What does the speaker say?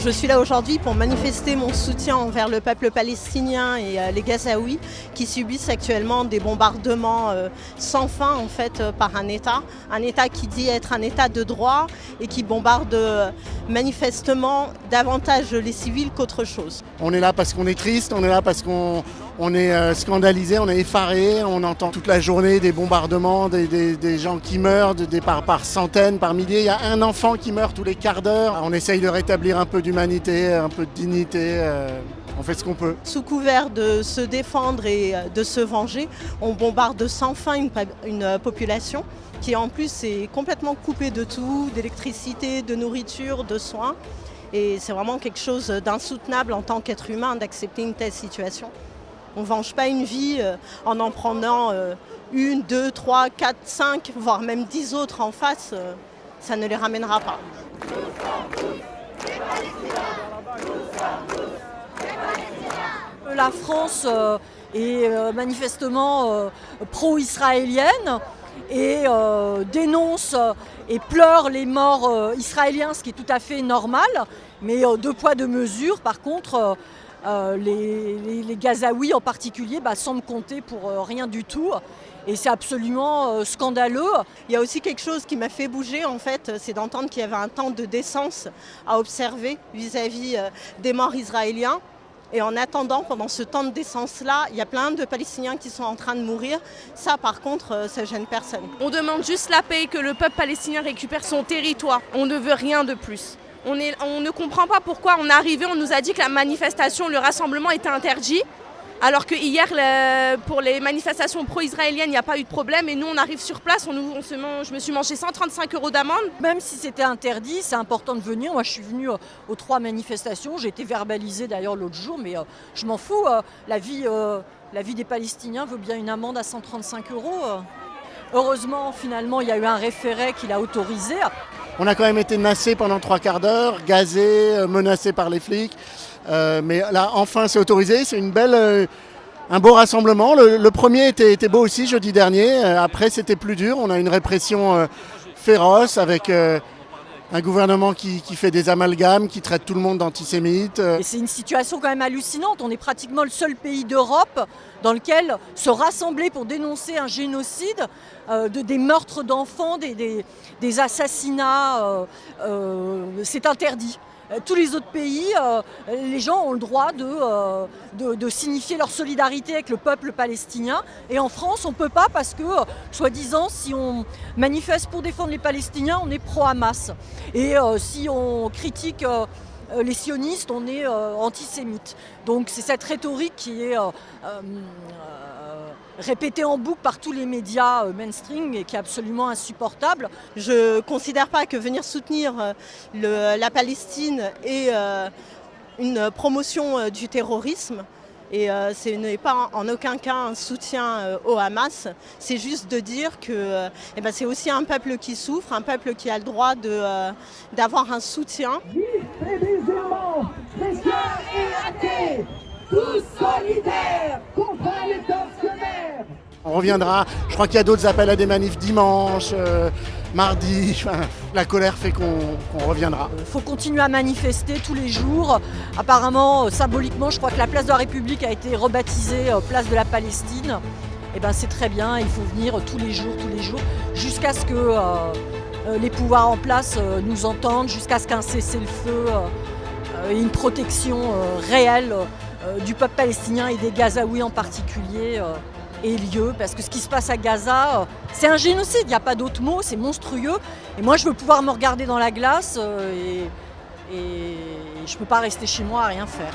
Je suis là aujourd'hui pour manifester mon soutien envers le peuple palestinien et les Gazaouis qui subissent actuellement des bombardements sans fin en fait par un État qui dit être un État de droit et qui bombarde manifestement davantage les civils qu'autre chose. On est là parce qu'on est triste, on est là parce qu'on est scandalisé, on est effaré, on entend toute la journée des bombardements, des gens qui meurent par centaines, par milliers. Il y a un enfant qui meurt tous les quarts d'heure. On essaye de rétablir un peu d'humanité, un peu de dignité. On fait ce qu'on peut. Sous couvert de se défendre et de se venger, on bombarde sans fin une population qui en plus est complètement coupée de tout, d'électricité, de nourriture, de soins. Et c'est vraiment quelque chose d'insoutenable en tant qu'être humain d'accepter une telle situation. On ne venge pas une vie en prenant une, deux, trois, quatre, cinq, voire même 10 autres en face. Ça ne les ramènera pas. La France est manifestement pro-israélienne et dénonce et pleure les morts israéliens, ce qui est tout à fait normal. Mais deux poids, deux mesures, par contre, les Gazaouis en particulier semblent compter pour rien du tout. Et c'est absolument scandaleux. Il y a aussi quelque chose qui m'a fait bouger, en fait, c'est d'entendre qu'il y avait un temps de décence à observer vis-à-vis des morts israéliens. Et en attendant, pendant ce temps de décence-là, il y a plein de Palestiniens qui sont en train de mourir. Ça, par contre, ça gêne personne. On demande juste la paix et que le peuple palestinien récupère son territoire. On ne veut rien de plus. On ne comprend pas pourquoi on est arrivé, on nous a dit que la manifestation, le rassemblement était interdit. Alors que hier, pour les manifestations pro-israéliennes, il n'y a pas eu de problème. Et nous, on arrive sur place, je me suis mangé 135 € d'amende. Même si c'était interdit, c'est important de venir. Moi, je suis venue aux 3 manifestations. J'ai été verbalisée d'ailleurs l'autre jour, mais je m'en fous. La vie des Palestiniens vaut bien une amende à 135 €. Heureusement, finalement, il y a eu un référé qui l'a autorisé. On a quand même été massés pendant 3 quarts d'heure, gazés, menacés par les flics. Mais là, enfin, c'est autorisé. C'est un beau rassemblement. Le premier était beau aussi jeudi dernier. Après, c'était plus dur. On a une répression féroce avec un gouvernement qui fait des amalgames, qui traite tout le monde d'antisémite. Et c'est une situation quand même hallucinante. On est pratiquement le seul pays d'Europe dans lequel se rassembler pour dénoncer un génocide, des meurtres d'enfants, des assassinats, c'est interdit. Tous les autres pays, les gens ont le droit de signifier leur solidarité avec le peuple palestinien. Et en France, on ne peut pas parce que, soi-disant, si on manifeste pour défendre les Palestiniens, on est pro-Hamas. Et si on critique les sionistes, on est antisémite. Donc c'est cette rhétorique qui est répétée en boucle par tous les médias mainstream et qui est absolument insupportable. Je ne considère pas que venir soutenir la Palestine est une promotion du terrorisme. Et ce n'est pas en aucun cas un soutien au Hamas. C'est juste de dire que c'est aussi un peuple qui souffre, un peuple qui a le droit d'avoir un soutien. Juifs et musulmans, chrétiens et athées, tous solidaires contre les tortionnaires. On reviendra. Je crois qu'il y a d'autres appels à des manifs dimanche, mardi. La colère fait qu'on reviendra. Il faut continuer à manifester tous les jours. Apparemment, symboliquement, je crois que la place de la République a été rebaptisée place de la Palestine. Et c'est très bien, il faut venir tous les jours, jusqu'à ce que les pouvoirs en place nous entendent, jusqu'à ce qu'un cessez-le-feu et une protection réelle du peuple palestinien et des Gazaouis en particulier ait lieu, parce que ce qui se passe à Gaza, c'est un génocide, il n'y a pas d'autre mot, c'est monstrueux. Et moi, je veux pouvoir me regarder dans la glace et je ne peux pas rester chez moi à rien faire.